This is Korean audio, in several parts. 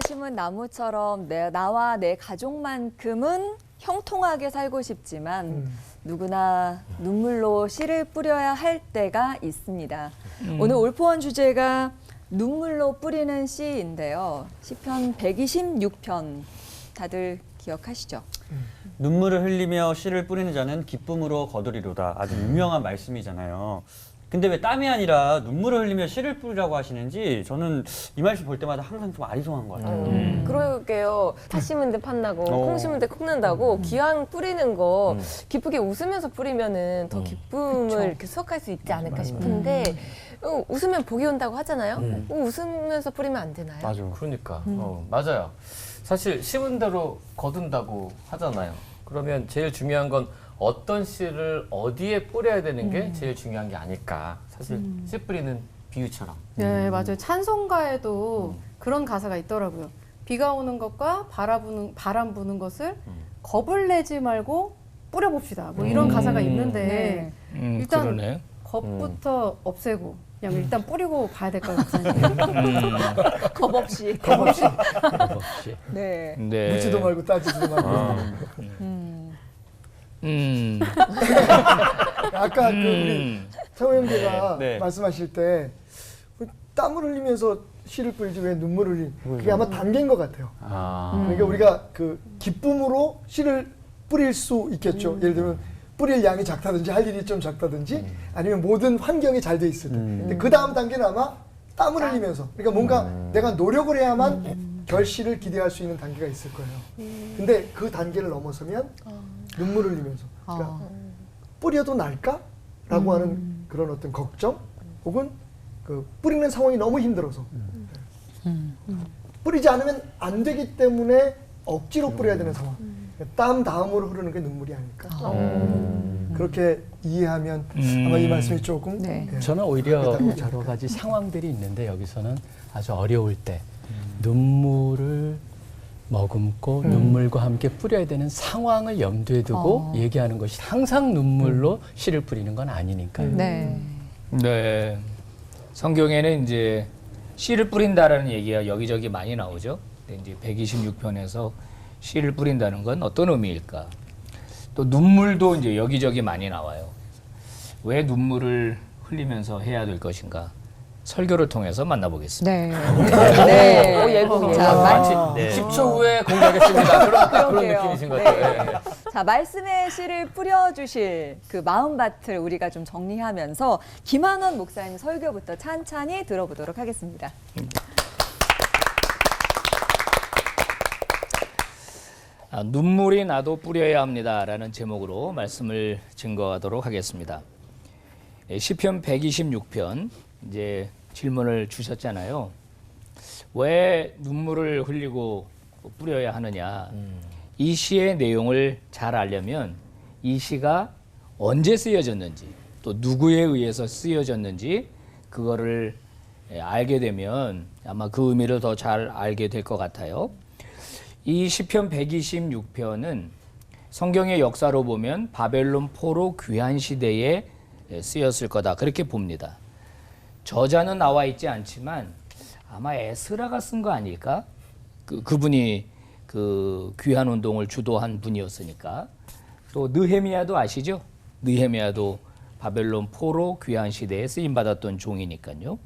심은 나무처럼 나와 내 가족만큼은 형통하게 살고 싶지만 누구나 눈물로 씨를 뿌려야 할 때가 있습니다. 오늘 올포원 주제가 눈물로 뿌리는 씨인데요. 시편 126편 다들 기억하시죠? 눈물을 흘리며 씨를 뿌리는 자는 기쁨으로 거두리로다. 아주 유명한 말씀이잖아요. 근데 왜 땀이 아니라 눈물을 흘리며 씨를 뿌리라고 하시는지 저는 이 말씀 볼 때마다 항상 좀 아리송한 것 같아요. 그러게요. 팥 심은 데 팥나고 콩 심은 데 콩난다고 기왕 뿌리는 거 기쁘게 웃으면서 뿌리면은 더 기쁨을 이렇게 수확할 수 있지 않을까 싶은데 웃으면 복이 온다고 하잖아요. 웃으면서 뿌리면 안 되나요? 맞아. 그러니까 맞아요. 사실 심은 대로 거둔다고 하잖아요. 그러면 제일 중요한 건 어떤 씨를 어디에 뿌려야 되는 게 제일 중요한 게 아닐까. 사실 씨 뿌리는 비유처럼. 네, 맞아요. 찬송가에도 그런 가사가 있더라고요. 비가 오는 것과 바람 부는 것을 겁을 내지 말고 뿌려봅시다. 뭐 이런 가사가 있는데 일단 그러네. 겁부터 없애고 그냥 일단 뿌리고 봐야 될까요, 목사님? 겁 없이. 없이. 네. 네. 묻지도 말고 따지지도 말고. 아까 그 우리 성호 형제가 네. 말씀하실 때 땀을 흘리면서 씨를 뿌리지 왜 눈물을 흘리? 그게 아마 단계인 것 같아요. 그러니까 우리가 그 기쁨으로 씨를 뿌릴 수 있겠죠. 예를 들면 뿌릴 양이 작다든지 할 일이 좀 작다든지 아니면 모든 환경이 잘 돼 있을 때. 근데 그 다음 단계는 아마 땀을 흘리면서 그러니까 뭔가 내가 노력을 해야만 결실을 기대할 수 있는 단계가 있을 거예요. 근데 그 단계를 넘어서면 눈물을 흘리면서 그러니까 뿌려도 날까라고 하는 그런 어떤 걱정 혹은 그 뿌리는 상황이 너무 힘들어서 뿌리지 않으면 안 되기 때문에 억지로 뿌려야 되는 상황. 땀 다음으로 흐르는 게 눈물이 아닐까. 그렇게 이해하면 아마 이 말씀이 조금 네. 예, 저는 오히려 그렇다고 여러 가지 상황들이 있는데 여기서는 아주 어려울 때 눈물을 머금고 눈물과 함께 뿌려야 되는 상황을 염두에 두고 얘기하는 것이 항상 눈물로 씨를 뿌리는 건 아니니까요. 네. 네. 성경에는 이제 씨를 뿌린다라는 얘기가 여기저기 많이 나오죠. 근데 이제 126편에서 씨를 뿌린다는 건 어떤 의미일까? 또 눈물도 이제 여기저기 많이 나와요. 왜 눈물을 흘리면서 해야 될 것인가? 설교를 통해서 만나보겠습니다. 네. 네. 예고입니다. 자, 마치 네. 10초 후에 공개하겠습니다. 그런 그러게요. 느낌이신 것 네. 같아요. 자, 말씀의 씨를 뿌려주실 그 마음밭을 우리가 좀 정리하면서 김한원 목사님 설교부터 찬찬히 들어보도록 하겠습니다. 눈물이 나도 뿌려야 합니다라는 제목으로 말씀을 증거하도록 하겠습니다. 시편 126편 이제 질문을 주셨잖아요. 왜 눈물을 흘리고 뿌려야 하느냐? 이 시의 내용을 잘 알려면 이 시가 언제 쓰여졌는지 또 누구에 의해서 쓰여졌는지 그거를 알게 되면 아마 그 의미를 더 잘 알게 될 것 같아요. 이 시편 126편은 성경의 역사로 보면 바벨론 포로 귀환 시대에 쓰였을 거다 그렇게 봅니다. 저자는 나와 있지 않지만 아마 에스라가 쓴 거 아닐까? 그분이 그 귀환 운동을 주도한 분이었으니까. 또 느헤미야도 아시죠? 느헤미야도 바벨론 포로 귀환 시대에 쓰임 받았던 종이니까요.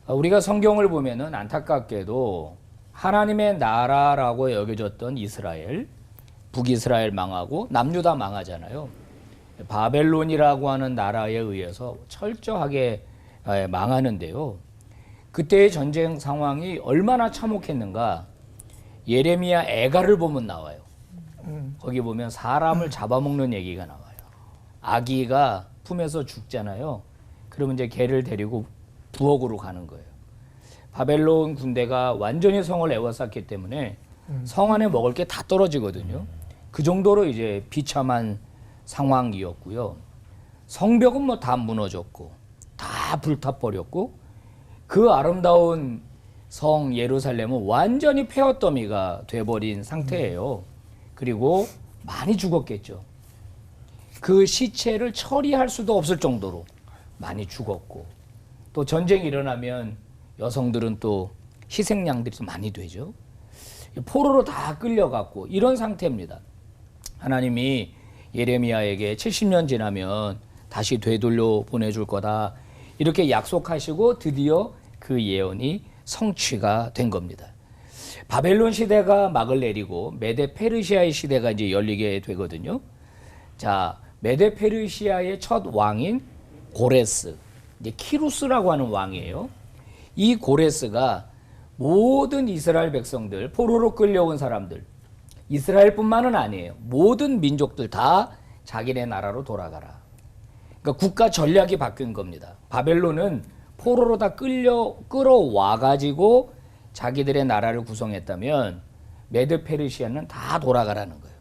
우리가 성경을 보면은 안타깝게도 하나님의 나라라고 여겨졌던 이스라엘, 북이스라엘 망하고 남유다 망하잖아요. 바벨론이라고 하는 나라에 의해서 철저하게 망하는데요. 그때의 전쟁 상황이 얼마나 참혹했는가. 예레미야 애가를 보면 나와요. 거기 보면 사람을 잡아먹는 얘기가 나와요. 아기가 품에서 죽잖아요. 그러면 이제 걔를 데리고 부엌으로 가는 거예요. 바벨론 군대가 완전히 성을 에워쌌기 때문에 성 안에 먹을 게 다 떨어지거든요. 그 정도로 이제 비참한 상황이었고요. 성벽은 뭐 다 무너졌고 다 불타버렸고 그 아름다운 성 예루살렘은 완전히 폐허더미가 돼버린 상태예요. 그리고 많이 죽었겠죠. 그 시체를 처리할 수도 없을 정도로 많이 죽었고 또 전쟁이 일어나면 여성들은 또 희생양들이 좀 많이 되죠. 포로로 다 끌려갔고 이런 상태입니다. 하나님이 예레미야에게 70년 지나면 다시 되돌려 보내줄 거다 이렇게 약속하시고 드디어 그 예언이 성취가 된 겁니다. 바벨론 시대가 막을 내리고 메데 페르시아의 시대가 이제 열리게 되거든요. 자, 메데 페르시아의 첫 왕인 고레스, 이제 키루스라고 하는 왕이에요. 이 고레스가 모든 이스라엘 백성들, 포로로 끌려온 사람들, 이스라엘뿐만은 아니에요. 모든 민족들 다 자기네 나라로 돌아가라. 그러니까 국가 전략이 바뀐 겁니다. 바벨론은 포로로 다 끌어와 가지고 자기들의 나라를 구성했다면 메드 페르시아는 다 돌아가라는 거예요.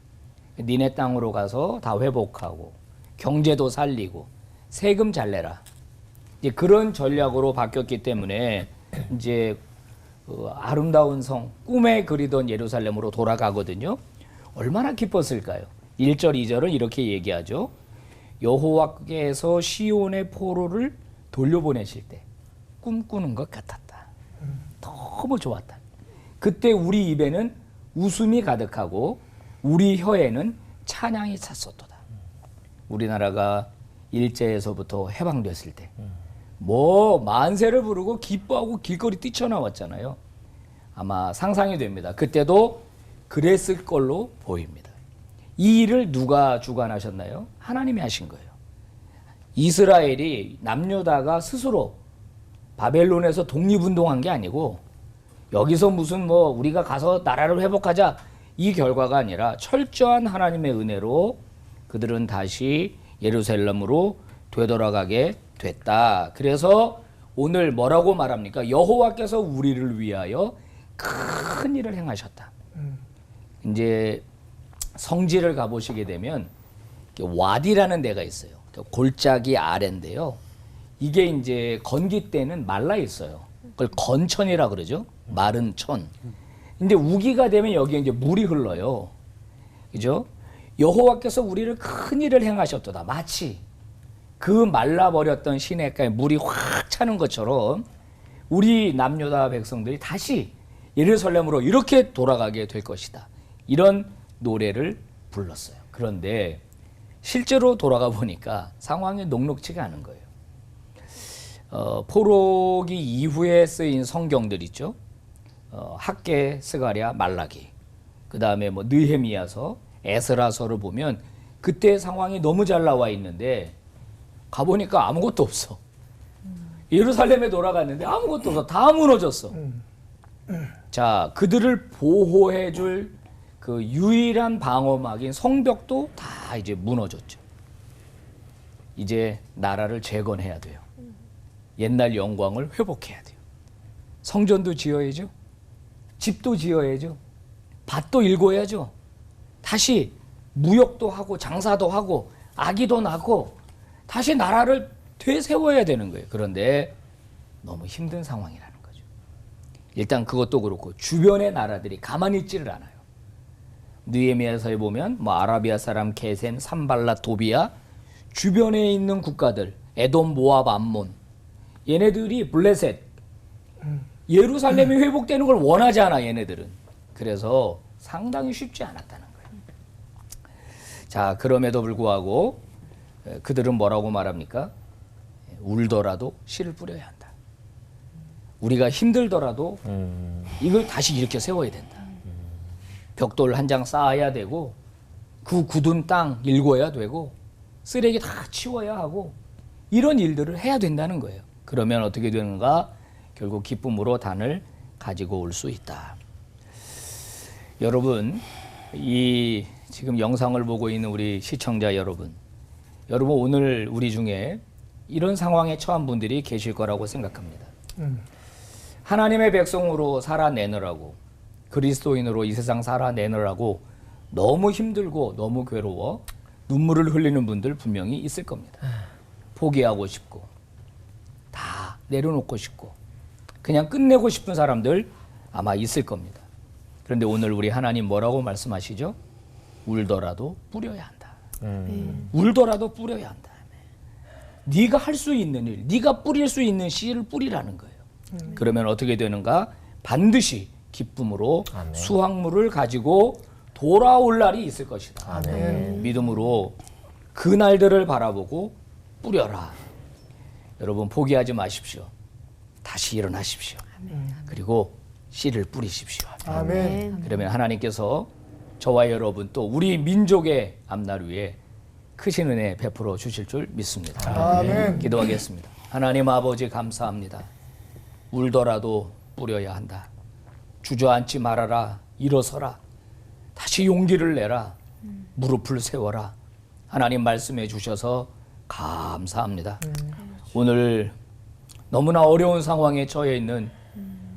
니네 땅으로 가서 다 회복하고 경제도 살리고 세금 잘 내라. 이제 그런 전략으로 바뀌었기 때문에 이제 아름다운 성, 꿈에 그리던 예루살렘으로 돌아가거든요. 얼마나 기뻤을까요? 1절, 2절은 이렇게 얘기하죠. 여호와께서 시온의 포로를 돌려보내실 때 꿈꾸는 것 같았다. 너무 좋았다. 그때 우리 입에는 웃음이 가득하고 우리 혀에는 찬양이 찼었도다. 우리나라가 일제에서부터 해방됐을 때 뭐 만세를 부르고 기뻐하고 길거리 뛰쳐나왔잖아요. 아마 상상이 됩니다. 그때도 그랬을 걸로 보입니다. 이 일을 누가 주관하셨나요? 하나님이 하신 거예요. 이스라엘이 남유다가 스스로 바벨론에서 독립운동한 게 아니고 여기서 무슨 뭐 우리가 가서 나라를 회복하자 이 결과가 아니라 철저한 하나님의 은혜로 그들은 다시 예루살렘으로 되돌아가게 됐다. 그래서 오늘 뭐라고 말합니까? 여호와께서 우리를 위하여 큰 일을 행하셨다. 이제 성지를 가보시게 되면 와디라는 데가 있어요. 골짜기 아래인데요. 이게 이제 건기 때는 말라 있어요. 그걸 건천이라 그러죠. 마른 천. 근데 우기가 되면 여기에 이제 물이 흘러요. 그죠? 여호와께서 우리를 큰 일을 행하셨도다. 마치 그 말라버렸던 시냇가에 물이 확 차는 것처럼 우리 남유다 백성들이 다시 예루살렘으로 이렇게 돌아가게 될 것이다. 이런 노래를 불렀어요. 그런데 실제로 돌아가 보니까 상황이 녹록치가 않은 거예요. 포로기 이후에 쓰인 성경들 있죠. 학개, 스가랴, 말라기, 그 다음에 뭐 느헤미야서, 에스라서를 보면 그때 상황이 너무 잘 나와 있는데 가보니까 아무것도 없어. 예루살렘에 돌아갔는데 아무것도 없어. 다 무너졌어. 자, 그들을 보호해줄 그 유일한 방어막인 성벽도 다 이제 무너졌죠. 이제 나라를 재건해야 돼요. 옛날 영광을 회복해야 돼요. 성전도 지어야죠. 집도 지어야죠. 밭도 일궈야죠. 다시 무역도 하고 장사도 하고 아기도 낳고 다시 나라를 되세워야 되는 거예요. 그런데 너무 힘든 상황이라는 거죠. 일단 그것도 그렇고 주변의 나라들이 가만히 있지를 않아요. 느헤미야서에 보면 뭐 아라비아 사람 게셈, 산발라, 도비아, 주변에 있는 국가들 에돔, 모압, 암몬, 얘네들이 블레셋, 예루살렘이 회복되는 걸 원하지 않아. 얘네들은. 그래서 상당히 쉽지 않았다는 거예요. 자, 그럼에도 불구하고 그들은 뭐라고 말합니까? 울더라도 씨를 뿌려야 한다. 우리가 힘들더라도 이걸 다시 일으켜 세워야 된다. 벽돌 한 장 쌓아야 되고 그 굳은 땅 일궈야 되고 쓰레기 다 치워야 하고 이런 일들을 해야 된다는 거예요. 그러면 어떻게 되는가? 결국 기쁨으로 단을 가지고 올 수 있다. 여러분, 이 지금 영상을 보고 있는 우리 시청자 여러분, 오늘 우리 중에 이런 상황에 처한 분들이 계실 거라고 생각합니다. 하나님의 백성으로 살아내느라고, 그리스도인으로 이 세상 살아내느라고 너무 힘들고 너무 괴로워 눈물을 흘리는 분들 분명히 있을 겁니다. 포기하고 싶고 다 내려놓고 싶고 그냥 끝내고 싶은 사람들 아마 있을 겁니다. 그런데 오늘 우리 하나님 뭐라고 말씀하시죠? 울더라도 뿌려야 한다. 울더라도 뿌려야 한다. 네가 할 수 있는 일, 네가 뿌릴 수 있는 씨를 뿌리라는 거예요. 그러면 어떻게 되는가? 반드시 기쁨으로 아멘. 수확물을 가지고 돌아올 날이 있을 것이다. 믿음으로 그 날들을 바라보고 뿌려라. 여러분 포기하지 마십시오. 다시 일어나십시오. 그리고 씨를 뿌리십시오. 아멘. 그러면 하나님께서 저와 여러분 또 우리 민족의 앞날 위에 크신 은혜 베풀어 주실 줄 믿습니다. 아멘. 기도하겠습니다. 하나님 아버지 감사합니다. 울더라도 뿌려야 한다. 주저앉지 말아라. 일어서라. 다시 용기를 내라. 무릎을 세워라. 하나님 말씀해 주셔서 감사합니다. 오늘 너무나 어려운 상황에 처해 있는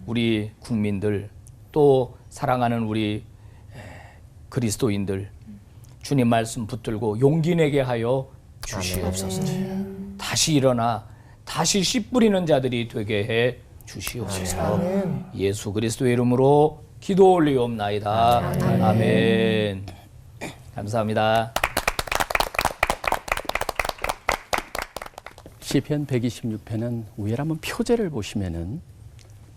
우리 국민들 또 사랑하는 우리 그리스도인들 주님 말씀 붙들고 용기 내게 하여 주시옵소서. 다시 일어나 다시 씨 뿌리는 자들이 되게 해 주시옵소서. 예수 그리스도의 이름으로 기도 올리옵나이다. 아멘. 감사합니다. 시편 126편은 위에 한번 표제를 보시면은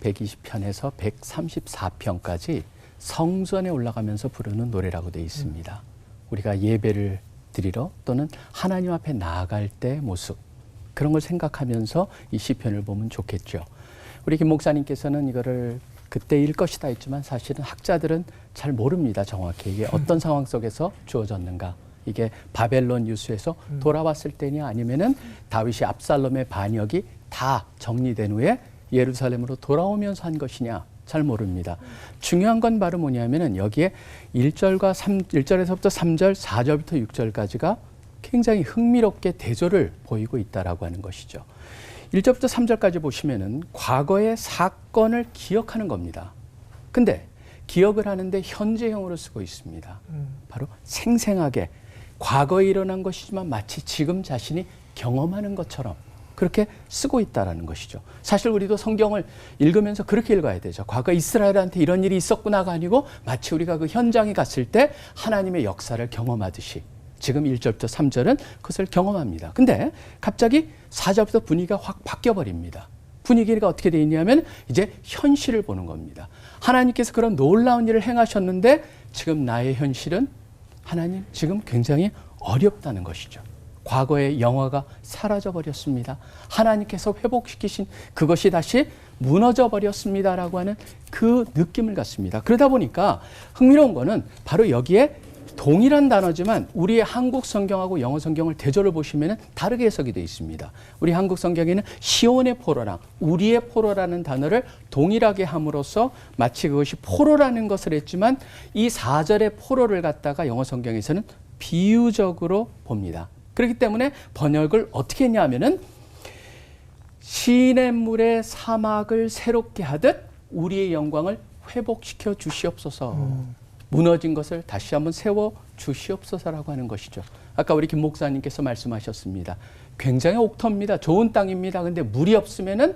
120편에서 134편까지 성전에 올라가면서 부르는 노래라고 되어 있습니다. 우리가 예배를 드리러 또는 하나님 앞에 나아갈 때 모습 그런 걸 생각하면서 이 시편을 보면 좋겠죠. 우리 김 목사님께서는 이거를 그때일 것이다 했지만 사실은 학자들은 잘 모릅니다. 정확히 이게 어떤 상황 속에서 주어졌는가. 이게 바벨론 유수에서 돌아왔을 때냐 아니면은 다윗이 압살롬의 반역이 다 정리된 후에 예루살렘으로 돌아오면서 한 것이냐 잘 모릅니다. 중요한 건 바로 뭐냐면은 여기에 1절에서부터 3절, 4절부터 6절까지가 굉장히 흥미롭게 대조를 보이고 있다라고 하는 것이죠. 1절부터 3절까지 보시면은 과거의 사건을 기억하는 겁니다. 근데 기억을 하는데 현재형으로 쓰고 있습니다. 바로 생생하게 과거에 일어난 것이지만 마치 지금 자신이 경험하는 것처럼 그렇게 쓰고 있다라는 것이죠. 사실 우리도 성경을 읽으면서 그렇게 읽어야 되죠. 과거 이스라엘한테 이런 일이 있었구나가 아니고 마치 우리가 그 현장에 갔을 때 하나님의 역사를 경험하듯이 지금 1절부터 3절은 그것을 경험합니다. 근데 갑자기 4절부터 분위기가 확 바뀌어버립니다. 분위기가 어떻게 되어 있냐면 이제 현실을 보는 겁니다. 하나님께서 그런 놀라운 일을 행하셨는데 지금 나의 현실은 하나님 지금 굉장히 어렵다는 것이죠. 과거의 영화가 사라져 버렸습니다. 하나님께서 회복시키신 그것이 다시 무너져 버렸습니다라고 하는 그 느낌을 갖습니다. 그러다 보니까 흥미로운 거는 바로 여기에 동일한 단어지만 우리의 한국 성경하고 영어 성경을 대조를 보시면 다르게 해석이 되어 있습니다. 우리 한국 성경에는 시온의 포로랑 우리의 포로라는 단어를 동일하게 함으로써 마치 그것이 포로라는 것을 했지만 이 4절의 포로를 갖다가 영어 성경에서는 비유적으로 봅니다. 그렇기 때문에 번역을 어떻게 했냐 하면은 시냇물의 사막을 새롭게 하듯 우리의 영광을 회복시켜 주시옵소서. 무너진 것을 다시 한번 세워 주시옵소서라고 하는 것이죠. 아까 우리 김 목사님께서 말씀하셨습니다. 굉장히 옥터입니다. 좋은 땅입니다. 근데 물이 없으면은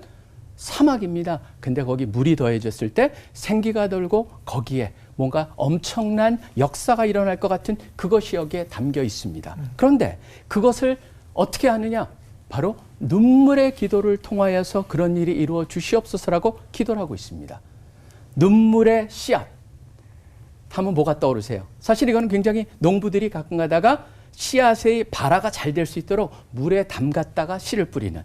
사막입니다. 근데 거기 물이 더해졌을 때 생기가 돌고 거기에 뭔가 엄청난 역사가 일어날 것 같은 그것이 여기에 담겨 있습니다. 그런데 그것을 어떻게 하느냐? 바로 눈물의 기도를 통하여서 그런 일이 이루어 주시옵소서라고 기도를 하고 있습니다. 눈물의 씨앗. 하면 뭐가 떠오르세요? 사실 이거는 굉장히 농부들이 가끔 가다가 씨앗의 발화가 잘 될 수 있도록 물에 담갔다가 씨를 뿌리는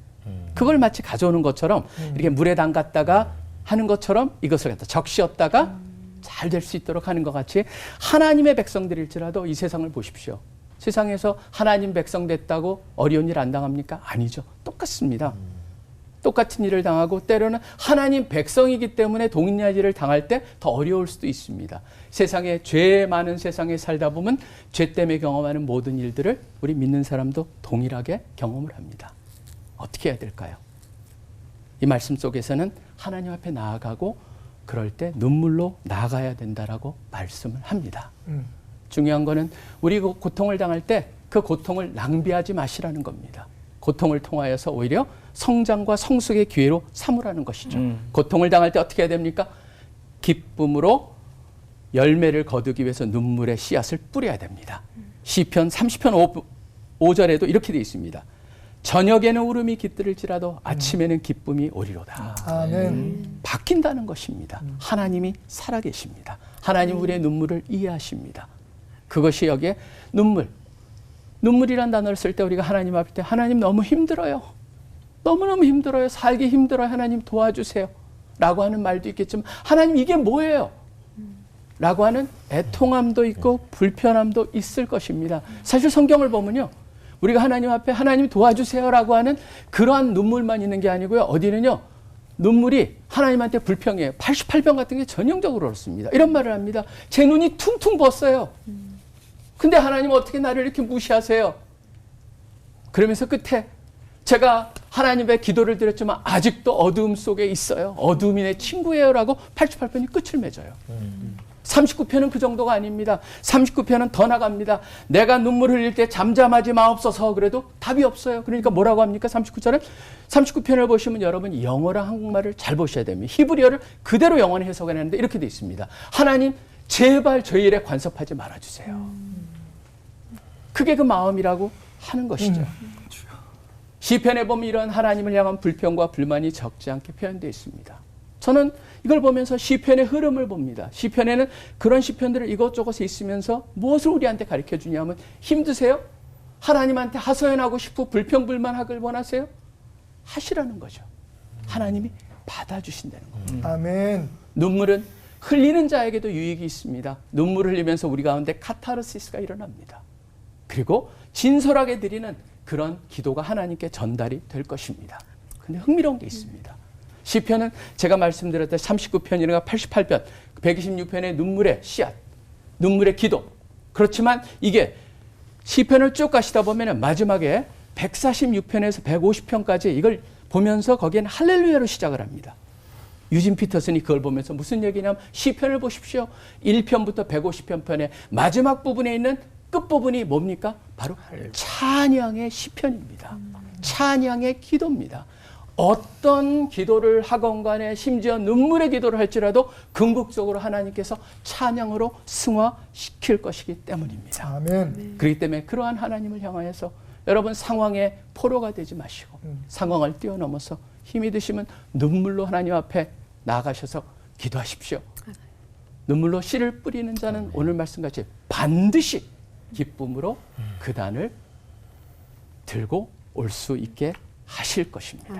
그걸 마치 가져오는 것처럼 이렇게 물에 담갔다가 하는 것처럼 이것을 갖다 적시었다가 잘 될 수 있도록 하는 것 같이 하나님의 백성들일지라도 이 세상을 보십시오. 세상에서 하나님 백성 됐다고 어려운 일 안 당합니까? 아니죠. 똑같습니다. 똑같은 일을 당하고 때로는 하나님 백성이기 때문에 동일한 일을 당할 때 더 어려울 수도 있습니다. 세상에 죄 많은 세상에 살다 보면 죄 때문에 경험하는 모든 일들을 우리 믿는 사람도 동일하게 경험을 합니다. 어떻게 해야 될까요? 이 말씀 속에서는 하나님 앞에 나아가고 그럴 때 눈물로 나아가야 된다라고 말씀을 합니다. 중요한 거는 우리 고통을 당할 때 그 고통을 낭비하지 마시라는 겁니다. 고통을 통하여서 오히려 성장과 성숙의 기회로 삼으라는 것이죠. 고통을 당할 때 어떻게 해야 됩니까? 기쁨으로 열매를 거두기 위해서 눈물의 씨앗을 뿌려야 됩니다. 시편 30편 5절에도 이렇게 되어 있습니다. 저녁에는 울음이 깃들을지라도 아침에는 기쁨이 오리로다. 아멘. 바뀐다는 것입니다. 하나님이 살아계십니다. 하나님 우리의 눈물을 이해하십니다. 그것이 여기에 눈물이란 단어를 쓸 때 우리가 하나님 앞에 때 하나님 너무 힘들어요. 너무너무 힘들어요. 살기 힘들어요. 하나님 도와주세요. 라고 하는 말도 있겠지만 하나님 이게 뭐예요? 라고 하는 애통함도 있고 불편함도 있을 것입니다. 사실 성경을 보면요. 우리가 하나님 앞에 하나님 도와주세요라고 하는 그러한 눈물만 있는 게 아니고요. 어디는요. 눈물이 하나님한테 불평해요. 88병 같은 게 전형적으로 그렇습니다. 이런 말을 합니다. 제 눈이 퉁퉁 벗어요. 근데 하나님 어떻게 나를 이렇게 무시하세요? 그러면서 끝에 제가 하나님의 기도를 드렸지만 아직도 어두움 속에 있어요. 어두움이 내 친구예요 라고 88편이 끝을 맺어요. 39편은 그 정도가 아닙니다. 39편은 더 나갑니다. 내가 눈물 흘릴 때 잠잠하지 마옵소서. 그래도 답이 없어요. 그러니까 뭐라고 합니까? 39절에 39편을 보시면 여러분 영어랑 한국말을 잘 보셔야 됩니다. 히브리어를 그대로 영어로 해석해냈는데 이렇게 돼 있습니다. 하나님 제발 저희 일에 간섭하지 말아주세요. 그게 그 마음이라고 하는 것이죠. 시편에 보면 이런 하나님을 향한 불평과 불만이 적지 않게 표현되어 있습니다. 저는 이걸 보면서 시편의 흐름을 봅니다. 시편에는 그런 시편들을 이것저것에 있으면서 무엇을 우리한테 가르쳐 주냐면 힘드세요? 하나님한테 하소연하고 싶고 불평불만하길 원하세요? 하시라는 거죠. 하나님이 받아주신다는 겁니다. 아멘. 눈물은 흘리는 자에게도 유익이 있습니다. 눈물을 흘리면서 우리 가운데 카타르시스가 일어납니다. 그리고 진솔하게 드리는 그런 기도가 하나님께 전달이 될 것입니다. 근데 흥미로운 게 있습니다. 시편은 제가 말씀드렸던 39편이나 88편, 126편의 눈물의 씨앗, 눈물의 기도. 그렇지만 이게 시편을 쭉 가시다 보면 마지막에 146편에서 150편까지 이걸 보면서 거기에는 할렐루야로 시작을 합니다. 유진 피터슨이 그걸 보면서 무슨 얘기냐면 시편을 보십시오. 1편부터 150편 편의 마지막 부분에 있는 끝부분이 뭡니까? 바로 찬양의 시편입니다. 찬양의 기도입니다. 어떤 기도를 하건 간에 심지어 눈물의 기도를 할지라도 궁극적으로 하나님께서 찬양으로 승화시킬 것이기 때문입니다. 아멘. 그렇기 때문에 그러한 하나님을 향하여서 여러분 상황의 포로가 되지 마시고 상황을 뛰어넘어서 힘이 드시면 눈물로 하나님 앞에 나아가셔서 기도하십시오. 눈물로 씨를 뿌리는 자는 오늘 말씀같이 반드시 기쁨으로 그 단을 들고 올 수 있게 하실 것입니다.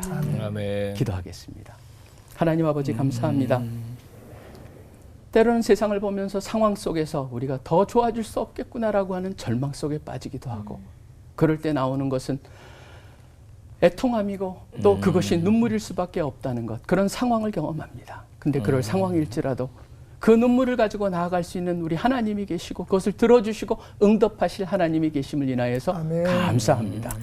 아멘. 기도하겠습니다. 하나님 아버지 감사합니다. 때로는 세상을 보면서 상황 속에서 우리가 더 좋아질 수 없겠구나라고 하는 절망 속에 빠지기도 하고 그럴 때 나오는 것은 애통함이고 또 그것이 눈물일 수밖에 없다는 것 그런 상황을 경험합니다. 근데 그럴 상황일지라도 그 눈물을 가지고 나아갈 수 있는 우리 하나님이 계시고 그것을 들어주시고 응답하실 하나님이 계심을 인하여서 아멘. 감사합니다.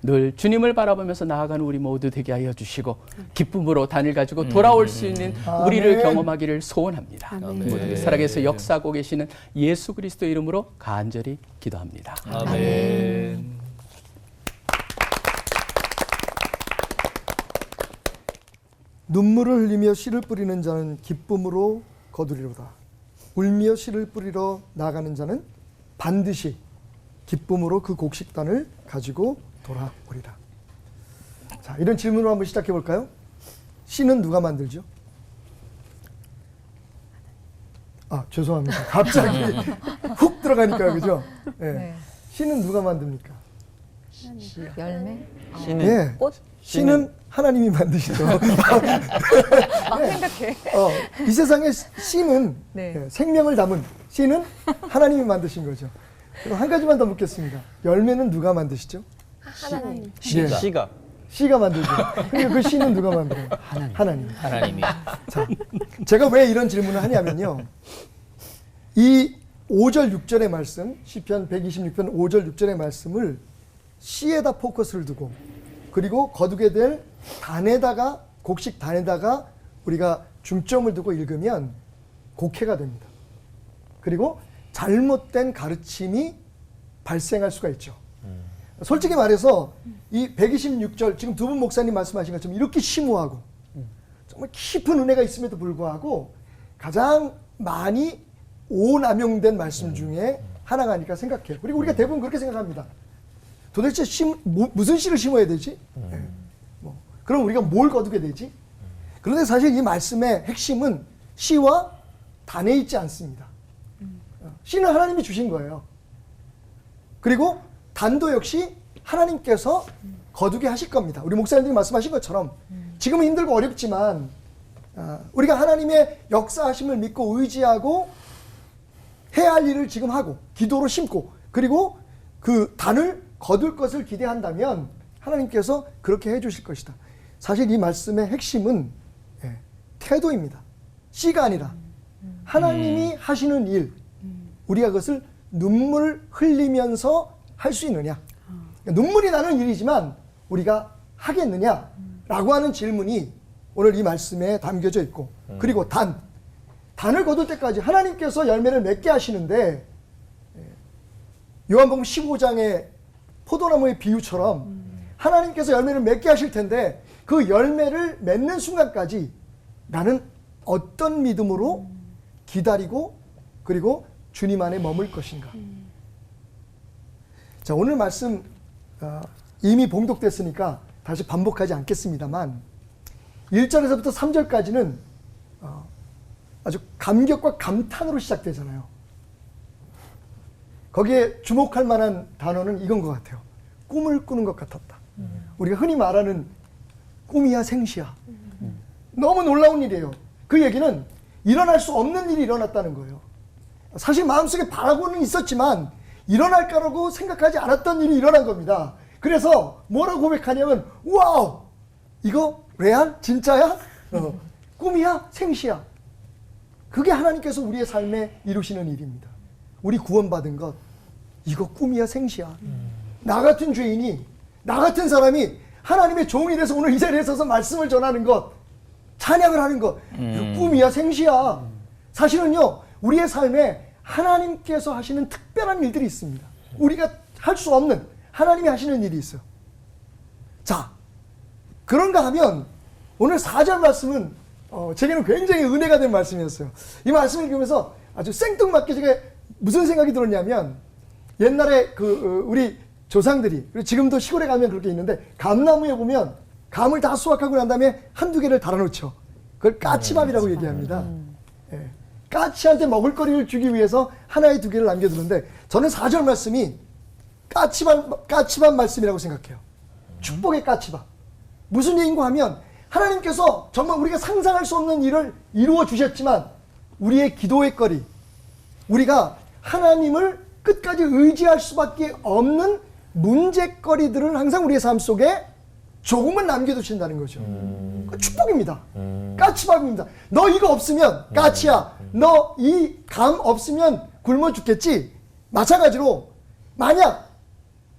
늘 주님을 바라보면서 나아가는 우리 모두 되게 하여 주시고 기쁨으로 단을 가지고 돌아올 수 있는 우리를 아멘. 경험하기를 소원합니다. 모든 살아계서 역사하고 계시는 예수 그리스도 이름으로 간절히 기도합니다. 아멘. 눈물을 흘리며 씨를 뿌리는 자는 기쁨으로 거두리로다. 울며 씨를 뿌리러 나가는 자는 반드시 기쁨으로 그 곡식단을 가지고 돌아오리라. 자, 이런 질문으로 한번 시작해 볼까요? 씨는 누가 만들죠? 아, 죄송합니다. 갑자기 훅 들어가니까 그죠? 네. 네. 씨는 누가 만듭니까? 열매? 씨는 네. 꽃? 씨는 하나님이 만드시죠. 막 생각해. 이 세상의 씨는 네. 생명을 담은 씨는 하나님이 만드신 거죠. 그럼 한 가지만 더 묻겠습니다. 열매는 누가 만드시죠? 하나님. 네. 씨가 씨가 만들죠. 그러니까 그 씨는 누가 만들어요? 하나님. 하나님이. 자, 제가 왜 이런 질문을 하냐면요. 이 5절 6절의 말씀, 시편 126편 5절 6절의 말씀을 씨에다 포커스를 두고 그리고 거두게 될 단에다가 곡식 단에다가 우리가 중점을 두고 읽으면 곡해가 됩니다. 그리고 잘못된 가르침이 발생할 수가 있죠. 솔직히 말해서 이 126절 지금 두 분 목사님 말씀하신 것처럼 이렇게 심오하고 정말 깊은 은혜가 있음에도 불구하고 가장 많이 오남용된 말씀 중에 하나가 아닐까 생각해요. 그리고 우리가 대부분 그렇게 생각합니다. 도대체 무슨 씨를 심어야 되지? 그럼 우리가 뭘 거두게 되지? 그런데 사실 이 말씀의 핵심은 씨와 단에 있지 않습니다. 씨는 하나님이 주신 거예요. 그리고 단도 역시 하나님께서 거두게 하실 겁니다. 우리 목사님들이 말씀하신 것처럼 지금은 힘들고 어렵지만 우리가 하나님의 역사하심을 믿고 의지하고 해야 할 일을 지금 하고 기도로 심고 그리고 그 단을 거둘 것을 기대한다면 하나님께서 그렇게 해주실 것이다. 사실 이 말씀의 핵심은 태도입니다. 씨가 아니라 하나님이 하시는 일, 우리가 그것을 눈물 흘리면서 할 수 있느냐. 눈물이 나는 일이지만 우리가 하겠느냐라고 하는 질문이 오늘 이 말씀에 담겨져 있고 그리고 단을 거둘 때까지 하나님께서 열매를 맺게 하시는데 요한복음 15장의 포도나무의 비유처럼 하나님께서 열매를 맺게 하실 텐데 그 열매를 맺는 순간까지 나는 어떤 믿음으로 기다리고 그리고 주님 안에 머물 것인가. 자, 오늘 말씀 이미 봉독됐으니까 다시 반복하지 않겠습니다만 1절에서부터 3절까지는 아주 감격과 감탄으로 시작되잖아요. 거기에 주목할 만한 단어는 이건 것 같아요. 꿈을 꾸는 것 같았다. 우리가 흔히 말하는 꿈이야 생시야. 너무 놀라운 일이에요. 그 얘기는 일어날 수 없는 일이 일어났다는 거예요. 사실 마음속에 바라고는 있었지만 일어날 거라고 생각하지 않았던 일이 일어난 겁니다. 그래서 뭐라고 고백하냐면 와우! 이거 레알? 진짜야? 꿈이야? 생시야? 그게 하나님께서 우리의 삶에 이루시는 일입니다. 우리 구원받은 것 이거 꿈이야 생시야? 나 같은 죄인이 나 같은 사람이 하나님의 종이 돼서 오늘 이 자리에 서서 말씀을 전하는 것 찬양을 하는 것 이거 꿈이야 생시야? 사실은요 우리의 삶에 하나님께서 하시는 특별한 일들이 있습니다. 우리가 할 수 없는 하나님이 하시는 일이 있어요. 자, 그런가 하면 오늘 4절 말씀은 제게는 굉장히 은혜가 된 말씀이었어요. 이 말씀을 읽으면서 아주 생뚱맞게 제가 무슨 생각이 들었냐면 옛날에 우리 조상들이 그리고 지금도 시골에 가면 그렇게 있는데 감나무에 보면 감을 다 수확하고 난 다음에 한두 개를 달아놓죠. 그걸 까치밥이라고 얘기합니다. 예. 까치한테 먹을거리를 주기 위해서 하나에 두 개를 남겨두는데 저는 4절 말씀이 까치밥 말씀이라고 생각해요. 축복의 까치밥. 무슨 얘기인가 하면 하나님께서 정말 우리가 상상할 수 없는 일을 이루어 주셨지만 우리의 기도의 거리, 우리가 하나님을 끝까지 의지할 수밖에 없는 문제거리들을 항상 우리의 삶 속에 조금은 남겨두신다는 거죠. 축복입니다. 까치밥입니다. 너 이거 없으면 까치야. 너 이 감 없으면 굶어 죽겠지. 마찬가지로 만약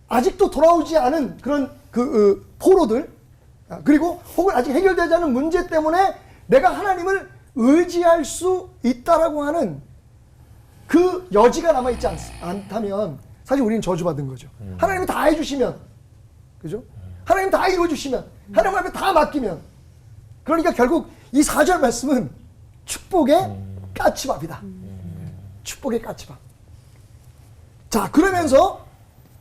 아직도 돌아오지 않은 그런 포로들 그리고 혹은 아직 해결되지 않은 문제 때문에 내가 하나님을 의지할 수 있다라고 하는 그 여지가 남아있지 않다면 사실 우리는 저주받은 거죠. 하나님이 다 해주시면 그죠? 하나님 다 이루어주시면 하나님 앞에 다 맡기면 그러니까 결국 이 4절 말씀은 축복의 까치밥이다. 축복의 까치밥. 자, 그러면서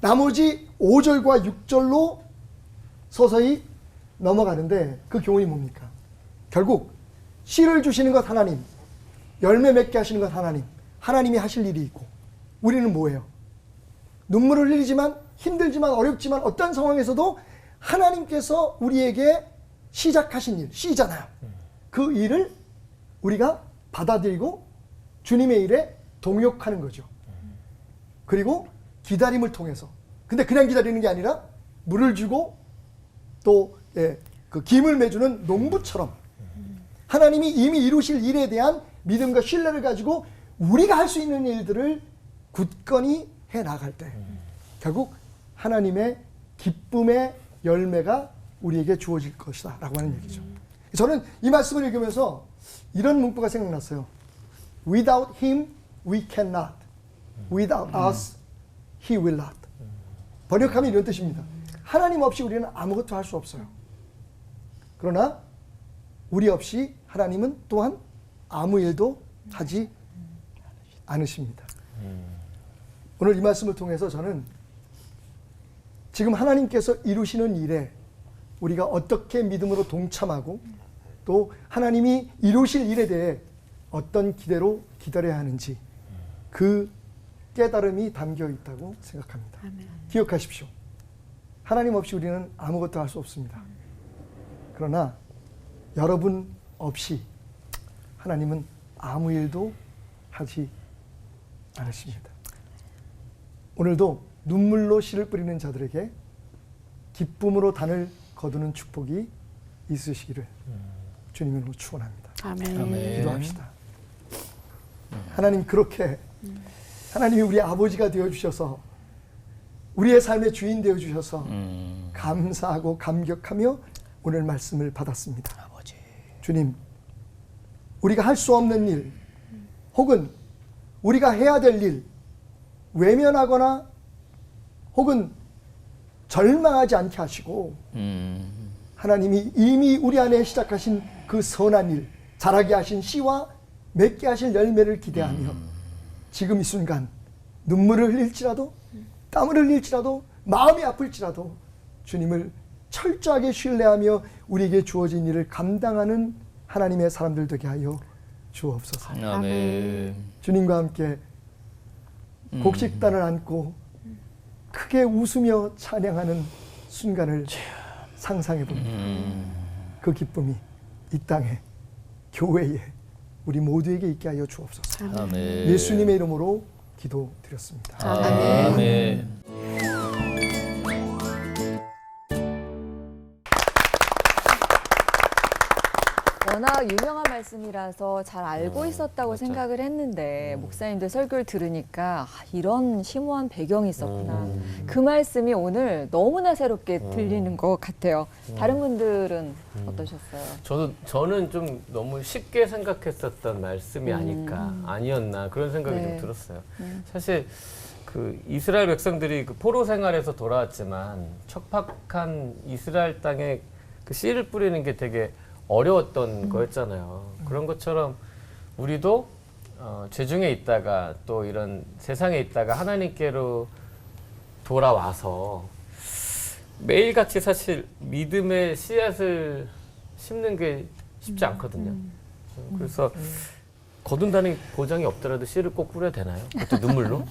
나머지 5절과 6절로 서서히 넘어가는데 그 교훈이 뭡니까? 결국 씨를 주시는 것 하나님, 열매 맺게 하시는 것 하나님, 하나님이 하실 일이 있고 우리는 뭐예요? 눈물을 흘리지만 힘들지만 어렵지만 어떤 상황에서도 하나님께서 우리에게 시작하신 일, 씨잖아요. 그 일을 우리가 받아들이고 주님의 일에 동역하는 거죠. 그리고 기다림을 통해서. 근데 그냥 기다리는 게 아니라 물을 주고 또 그 김을 매주는 농부처럼 하나님이 이미 이루실 일에 대한 믿음과 신뢰를 가지고 우리가 할 수 있는 일들을 굳건히 해 나갈 때 결국 하나님의 기쁨의 열매가 우리에게 주어질 것이다 라고 하는 얘기죠. 저는 이 말씀을 읽으면서 이런 문구가 생각났어요. Without him we cannot. Without us he will not. 번역하면 이런 뜻입니다. 하나님 없이 우리는 아무것도 할 수 없어요. 그러나 우리 없이 하나님은 또한 아무 일도 하지 않으십니다. 오늘 이 말씀을 통해서 저는 지금 하나님께서 이루시는 일에 우리가 어떻게 믿음으로 동참하고 또 하나님이 이루실 일에 대해 어떤 기대로 기다려야 하는지 그 깨달음이 담겨 있다고 생각합니다. 기억하십시오. 하나님 없이 우리는 아무것도 할 수 없습니다. 그러나 여러분 없이 하나님은 아무 일도 하지 않으십니다. 오늘도 눈물로 씨를 뿌리는 자들에게 기쁨으로 단을 거두는 축복이 있으시기를 주님으로 축원합니다. 아멘. 기도합시다. 하나님, 그렇게 하나님이 우리 아버지가 되어주셔서 우리의 삶의 주인 되어주셔서 감사하고 감격하며 오늘 말씀을 받았습니다. 아버지. 주님, 우리가 할 수 없는 일 혹은 우리가 해야 될 일 외면하거나 혹은 절망하지 않게 하시고 하나님이 이미 우리 안에 시작하신 그 선한 일, 자라게 하신 씨와 맺게 하실 열매를 기대하며 지금 이 순간 눈물을 흘릴지라도 땀을 흘릴지라도 마음이 아플지라도 주님을 철저하게 신뢰하며 우리에게 주어진 일을 감당하는 하나님의 사람들 되게 하여 주옵소서. 아멘. 주님과 함께 곡식단을 안고 크게 웃으며 찬양하는 순간을 상상해 봅니다. 그 기쁨이 이 땅에, 교회에, 우리 모두에게 있게 하여 주옵소서. 아멘. 예수님의 이름으로 기도드렸습니다. 아멘. 워낙 유명한 말씀이라서 잘 알고 있었다고 생각을 했는데 목사님들 설교를 들으니까 아, 이런 심오한 배경이 있었구나. 그 말씀이 오늘 너무나 새롭게 들리는 것 같아요. 다른 분들은 어떠셨어요? 저는 좀 너무 쉽게 생각했었던 말씀이 아니었나 그런 생각이 네. 좀 들었어요. 사실 그 이스라엘 백성들이 그 포로 생활에서 돌아왔지만 척박한 이스라엘 땅에 그 씨를 뿌리는 게 되게 어려웠던 거였잖아요. 그런 것처럼 우리도 죄 중에 있다가 또 이런 세상에 있다가 하나님께로 돌아와서 매일같이 사실 믿음의 씨앗을 심는 게 쉽지 않거든요. 그래서 거둔다는 보장이 없더라도 씨를 꼭 뿌려야 되나요? 그것도 눈물로?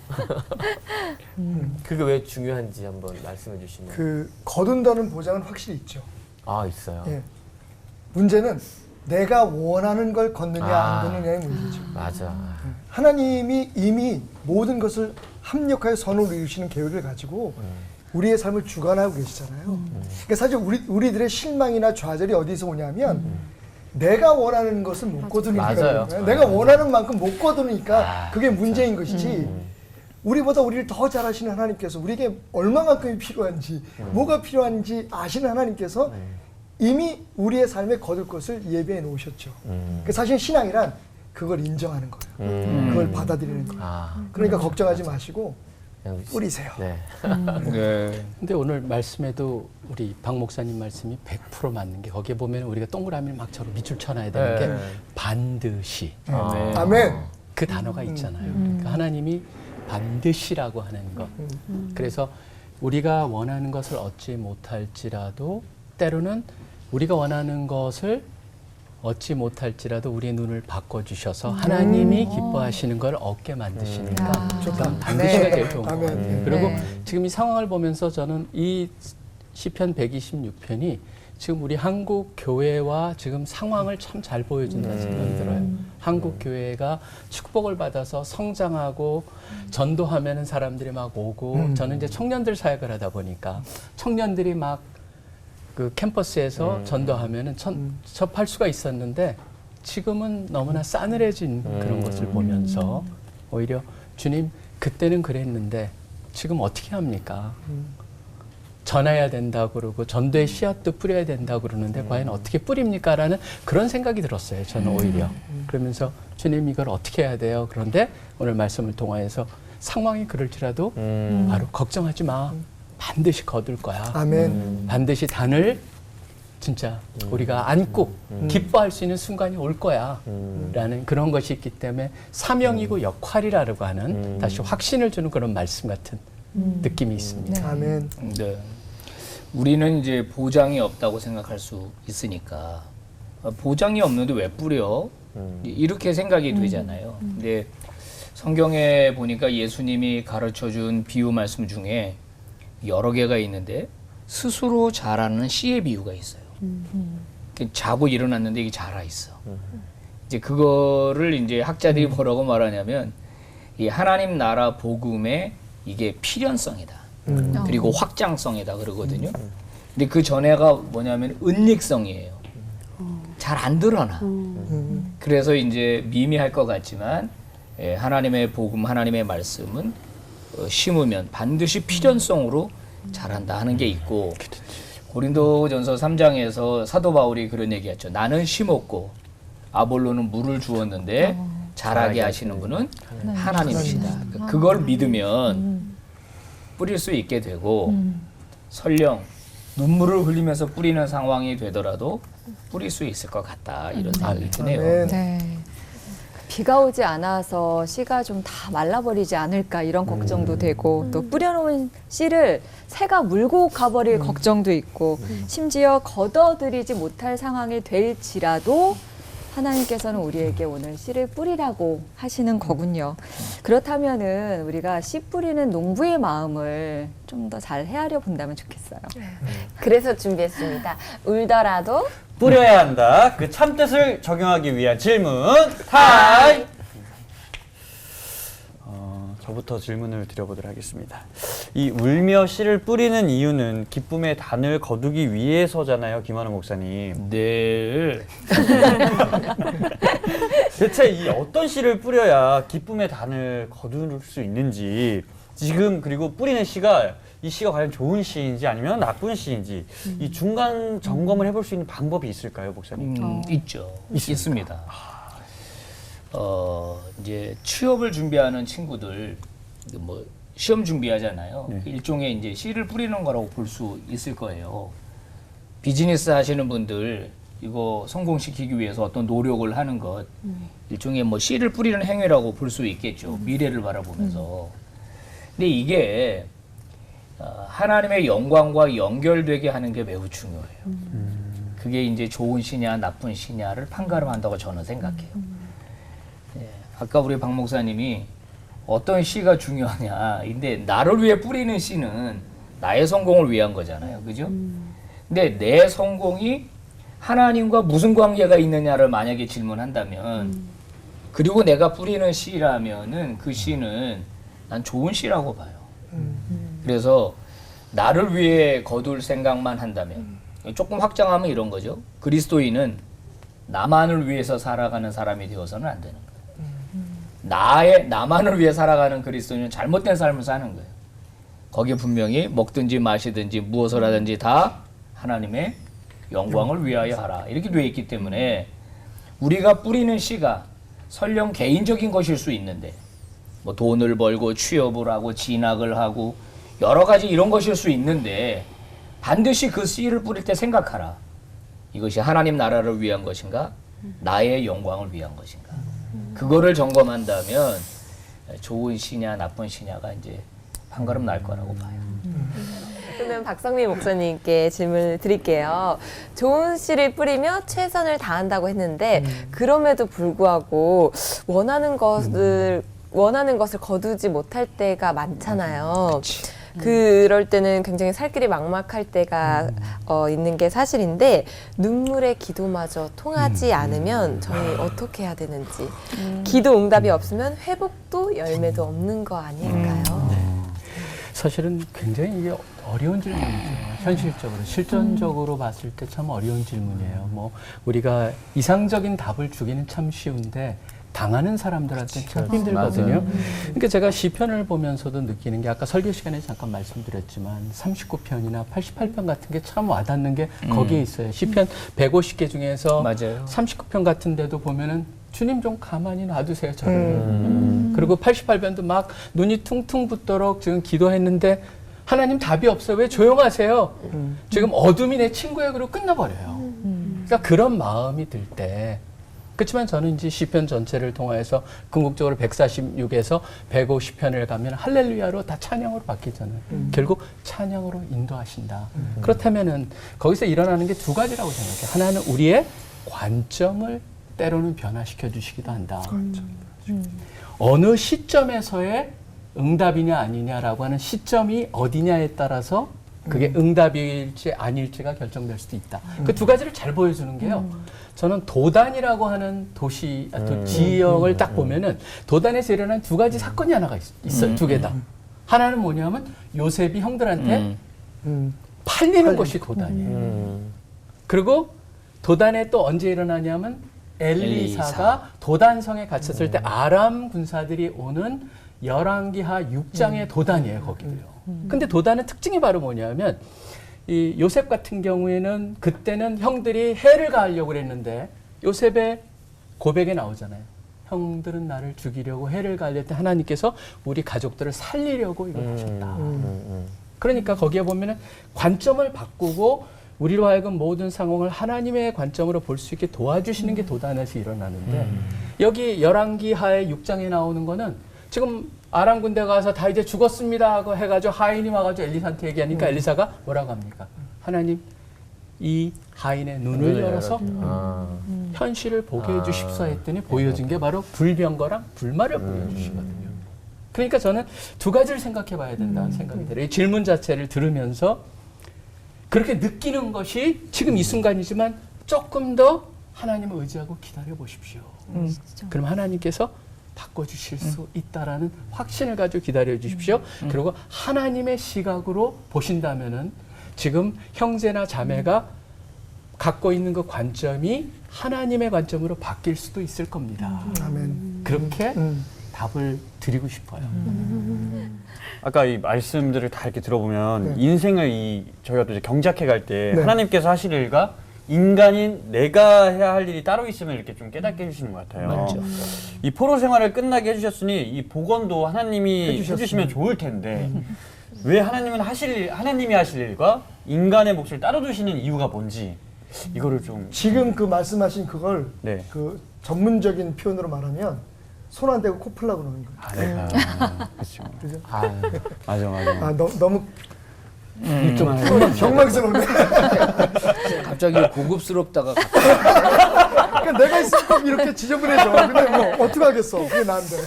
그게 왜 중요한지 한번 말씀해 주시면. 그 거둔다는 보장은 확실히 있죠. 아, 있어요. 예. 문제는 내가 원하는 걸 걷느냐 안 걷느냐의 문제죠. 맞아. 하나님이 이미 모든 것을 합력하여 선으로 이루시는 계획을 가지고 우리의 삶을 주관하고 계시잖아요. 그러니까 사실 우리들의 실망이나 좌절이 어디서 오냐면 내가 원하는 것을 못 거두니까 맞아요. 그런 거예요. 내가 원하는 만큼 못 거두니까 그게 문제인 것이지. 우리보다 우리를 더 잘 아시는 하나님께서 우리에게 얼마만큼이 필요한지 뭐가 필요한지 아시는 하나님께서 이미 우리의 삶에 거둘 것을 예비해 놓으셨죠. 그러니까 사실 신앙이란 그걸 인정하는 거예요. 그걸 받아들이는 거예요. 그러니까 걱정하지 마시고 그냥 뿌리세요. 네. 네. 근데 오늘 말씀에도 우리 박 목사님 말씀이 100% 맞는 게 거기에 보면 우리가 동그라미를 막 저로 밑줄 쳐놔야 되는 게 반드시 아멘. 그 단어가 있잖아요. 그러니까 하나님이 반드시라고 하는 것. 그래서 우리가 원하는 것을 얻지 못할지라도 때로는 우리가 원하는 것을 얻지 못할지라도 우리의 눈을 바꿔주셔서 하나님이 기뻐하시는 걸 얻게 만드시니까 그건 반드시가 제일 좋은 것 같아요. 그리고 지금 이 상황을 보면서 저는 이 시편 126편이 지금 우리 한국 교회와 지금 상황을 참 잘 보여준다는 생각이 들어요. 한국 교회가 축복을 받아서 성장하고 전도하면은 사람들이 막 오고 저는 이제 청년들 사역을 하다 보니까 청년들이 막 그 캠퍼스에서 전도하면은 접할 수가 있었는데 지금은 너무나 싸늘해진 그런 것을 보면서 오히려 주님 그때는 그랬는데 지금 어떻게 합니까? 전해야 된다고 그러고 전도의 씨앗도 뿌려야 된다고 그러는데 과연 어떻게 뿌립니까? 라는 그런 생각이 들었어요. 저는 오히려. 그러면서 주님 이걸 어떻게 해야 돼요? 그런데 오늘 말씀을 통하여서 상황이 그럴지라도 바로 걱정하지 마. 반드시 거둘 거야. 아멘. 반드시 단을 진짜 우리가 안고 기뻐할 수 있는 순간이 올 거야. 라는 그런 것이 있기 때문에 사명이고 역할이라고 하는 다시 확신을 주는 그런 말씀 같은 느낌이 있습니다. 아멘. 네. 우리는 이제 보장이 없다고 생각할 수 있으니까 보장이 없는데 왜 뿌려? 이렇게 생각이 되잖아요. 근데 성경에 보니까 예수님이 가르쳐준 비유 말씀 중에 여러 개가 있는데 스스로 자라는 씨의 비유가 있어요. 자고 일어났는데 이게 자라 있어. 이제 그거를 이제 학자들이 뭐라고 말하냐면 이 하나님 나라 복음의 이게 필연성이다. 그리고 확장성이다 그러거든요. 근데 그 전에가 뭐냐면 은닉성이에요. 잘 안 드러나. 그래서 이제 미미할 것 같지만 하나님의 복음, 하나님의 말씀은 심으면 반드시 필연성으로 자란다 하는 게 있고 고린도전서 3장에서 사도 바울이 그런 얘기했죠. 나는 심었고 아볼로는 물을 주었는데 자라게 하시는 분은 하나님이시다. 그걸 믿으면 뿌릴 수 있게 되고 설령 눈물을 흘리면서 뿌리는 상황이 되더라도 뿌릴 수 있을 것 같다 이런 생각이 드네요. 네. 비가 오지 않아서 씨가 좀 다 말라버리지 않을까 이런 걱정도 되고 또 뿌려놓은 씨를 새가 물고 가버릴 걱정도 있고 심지어 걷어들이지 못할 상황이 될지라도 하나님께서는 우리에게 오늘 씨를 뿌리라고 하시는 거군요. 그렇다면은 우리가 씨 뿌리는 농부의 마음을 좀 더 잘 헤아려 본다면 좋겠어요. 그래서 준비했습니다. 울더라도 뿌려야 한다. 그 참뜻을 적용하기 위한 질문 타임. 저부터 질문을 드려보도록 하겠습니다. 이 울며 씨를 뿌리는 이유는 기쁨의 단을 거두기 위해서잖아요, 김한우 목사님. 네. 대체 이 어떤 씨를 뿌려야 기쁨의 단을 거둘 수 있는지 지금 그리고 뿌리는 씨가 이 씨가 과연 좋은 씨인지 아니면 나쁜 씨인지 이 중간 점검을 해볼 수 있는 방법이 있을까요, 목사님? 있죠. 있습니다. 이제 취업을 준비하는 친구들 뭐 시험 준비하잖아요. 네. 일종의 이제 씨를 뿌리는 거라고 볼 수 있을 거예요. 비즈니스 하시는 분들 이거 성공시키기 위해서 어떤 노력을 하는 것 일종의 뭐 씨를 뿌리는 행위라고 볼 수 있겠죠. 미래를 바라보면서. 근데 이게 하나님의 영광과 연결되게 하는 게 매우 중요해요. 그게 이제 좋은 씨냐 나쁜 씨냐를 판가름한다고 저는 생각해요. 예, 아까 우리 박 목사님이 어떤 씨가 중요하냐. 근데 나를 위해 뿌리는 씨는 나의 성공을 위한 거잖아요. 그죠? 근데 내 성공이 하나님과 무슨 관계가 있느냐를 만약에 질문한다면 그리고 내가 뿌리는 씨라면은 그 씨는 난 좋은 씨라고 봐요. 그래서 나를 위해 거둘 생각만 한다면 조금 확장하면 이런 거죠. 그리스도인은 나만을 위해서 살아가는 사람이 되어서는 안 되는 거예요. 나만을 위해 살아가는 그리스도인은 잘못된 삶을 사는 거예요. 거기에 분명히 먹든지 마시든지 무엇을 하든지 다 하나님의 영광을 위하여 하라. 이렇게 되어 있기 때문에 우리가 뿌리는 씨가 설령 개인적인 것일 수 있는데 뭐 돈을 벌고 취업을 하고 진학을 하고 여러 가지 이런 것일 수 있는데 반드시 그 씨를 뿌릴 때 생각하라. 이것이 하나님 나라를 위한 것인가? 나의 영광을 위한 것인가? 그거를 점검한다면 좋은 씨냐 나쁜 씨냐가 이제 판가름 날 거라고 봐요. 그러면 박성민 목사님께 질문을 드릴게요. 좋은 씨를 뿌리며 최선을 다한다고 했는데 그럼에도 불구하고 원하는 것을 거두지 못할 때가 많잖아요. 그럴 때는 굉장히 살 길이 막막할 때가 있는 게 사실인데 눈물의 기도마저 통하지 않으면 저희 어떻게 해야 되는지 기도 응답이 없으면 회복도 열매도 없는 거 아닐까요? 사실은 굉장히 이게 어려운 질문이죠. 현실적으로, 실전적으로 봤을 때 참 어려운 질문이에요. 뭐 우리가 이상적인 답을 주기는 참 쉬운데 당하는 사람들한테 참 힘들거든요. 그러니까 제가 시편을 보면서도 느끼는 게 아까 설교 시간에 잠깐 말씀드렸지만 39편이나 88편 같은 게 참 와닿는 게 거기에 있어요. 시편 150개 중에서 맞아요. 39편 같은 데도 보면은 주님 좀 가만히 놔두세요, 저를. 그리고 88편도 막 눈이 퉁퉁 붓도록 지금 기도했는데 하나님 답이 없어요. 왜 조용하세요? 지금 어둠이 내 친구야. 그러고 끝나버려요. 그러니까 그런 마음이 들 때 그렇지만 저는 이제 시편 전체를 통해서 궁극적으로 146에서 150편을 가면 할렐루야로 다 찬양으로 바뀌잖아요. 결국 찬양으로 인도하신다. 그렇다면은 거기서 일어나는 게 두 가지라고 생각해요. 하나는 우리의 관점을 때로는 변화시켜 주시기도 한다. 어느 시점에서의 응답이냐 아니냐라고 하는 시점이 어디냐에 따라서 그게 응답일지 아닐지가 결정될 수도 있다. 그 두 가지를 잘 보여주는 게요. 저는 도단이라고 하는 도시, 지역을 딱 보면은 도단에서 일어난 두 가지 사건이 하나가 있어요. 두 개 다. 하나는 뭐냐면 요셉이 형들한테 팔리는 것이 도단이에요. 그리고 도단에 또 언제 일어나냐면 엘리사가 도단성에 갇혔을 때 아람 군사들이 오는 열왕기하 6장의 도단이에요, 거기도요. 근데 도단의 특징이 바로 뭐냐면 이 요셉 같은 경우에는 그때는 형들이 해를 가하려고 그랬는데 요셉의 고백에 나오잖아요. 형들은 나를 죽이려고 해를 가하려 때 하나님께서 우리 가족들을 살리려고 이걸 하셨다. 그러니까 거기에 보면은 관점을 바꾸고 우리로 하여금 모든 상황을 하나님의 관점으로 볼 수 있게 도와주시는 게 도단에서 일어나는데 여기 열왕기하의 6장에 나오는 거는 지금 아람 군대가 가서 다 이제 죽었습니다 하고 해가지고 하인이 와가지고 엘리사한테 얘기하니까 엘리사가 뭐라고 합니까? 하나님 이 하인의 눈을 열어서 현실을 보게 해주십사 했더니 보여준 게 바로 불병거랑 불말을 보여주시거든요. 그러니까 저는 두 가지를 생각해 봐야 된다는 생각이 들어요. 이 질문 자체를 들으면서 그렇게 느끼는 것이 지금 이 순간이지만 조금 더 하나님을 의지하고 기다려 보십시오. 그럼 하나님께서 바꿔주실 수 있다라는 확신을 가지고 기다려 주십시오. 그리고 하나님의 시각으로 보신다면은 지금 형제나 자매가 갖고 있는 그 관점이 하나님의 관점으로 바뀔 수도 있을 겁니다. 아멘. 그렇게 답을 드리고 싶어요. 아까 이 말씀들을 다 이렇게 들어보면 네. 인생을 저희가 또 이제 경작해 갈 때 네. 하나님께서 하실 일과 인간인 내가 해야 할 일이 따로 있음을 이렇게 좀 깨닫게 해주시는 것 같아요. 맞죠. 이 포로 생활을 끝나게 해주셨으니 이 복원도 하나님이 해주시면 좋을 텐데 왜 하나님이 하실 일과 인간의 몫을 따로 두시는 이유가 뭔지 이거를 좀 지금 그 말씀하신 그걸 네. 그 전문적인 표현으로 말하면 손 안 대고 코 풀라고 그러는 거예요. 그렇죠. 그죠? 맞아. 너무 경망스러운데. 갑자기 고급스럽다가 그러니까 내가 있으면 꼭 이렇게 지저분해져. 근데 뭐 어떻게 하겠어. 그게 나인데.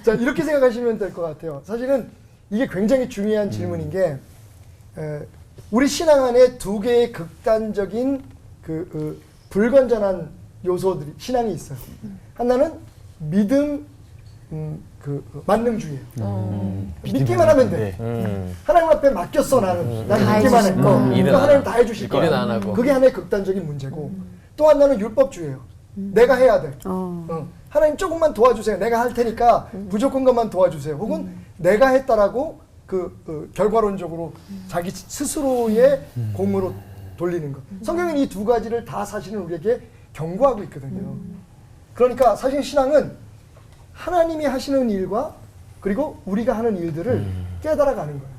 자, 이렇게 생각하시면 될 것 같아요. 사실은 이게 굉장히 중요한 질문인 게 우리 신앙 안에 두 개의 극단적인 불건전한 요소들이 신앙이 있어요. 하나는 믿음, 만능주의예요. 믿기만 하면 돼. 하나님 앞에 맡겼어 나는. 난 믿기만 해. 그러니까 하나님 다 해주실 거야. 일은 안 하고. 그게 하나의 극단적인 문제고 또 하나는 율법주의예요. 내가 해야 돼. 하나님 조금만 도와주세요. 내가 할 테니까 부족한 것만 도와주세요. 혹은 내가 했다라고 결과론적으로 자기 스스로의 공으로 돌리는 것. 성경은 이 두 가지를 다 사실은 우리에게 경고하고 있거든요. 그러니까 사실 신앙은 하나님이 하시는 일과 그리고 우리가 하는 일들을 깨달아가는 거예요.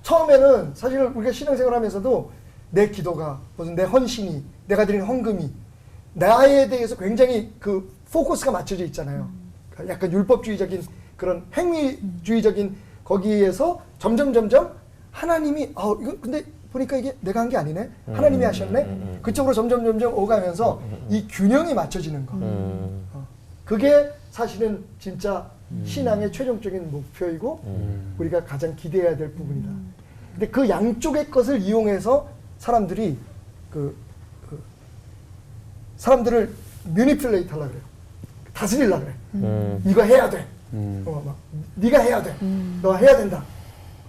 처음에는 사실 우리가 신앙생활 하면서도 내 기도가 무슨 내 헌신이 내가 드린 헌금이 나에 대해서 굉장히 그 포커스가 맞춰져 있잖아요. 약간 율법주의적인 그런 행위주의적인 거기에서 점점 하나님이 이거 근데 보니까 이게 내가 한 게 아니네. 하나님이 하셨네. 그쪽으로 점점 오가면서 이 균형이 맞춰지는 거. 그게 사실은 진짜 신앙의 최종적인 목표이고 우리가 가장 기대해야 될 부분이다. 근데 그 양쪽의 것을 이용해서 사람들이 사람들을 뮤니플레이트 하려고 그래요. 다스리려고 그래. 이거 해야 돼. 네가 해야 돼. 너 해야 된다.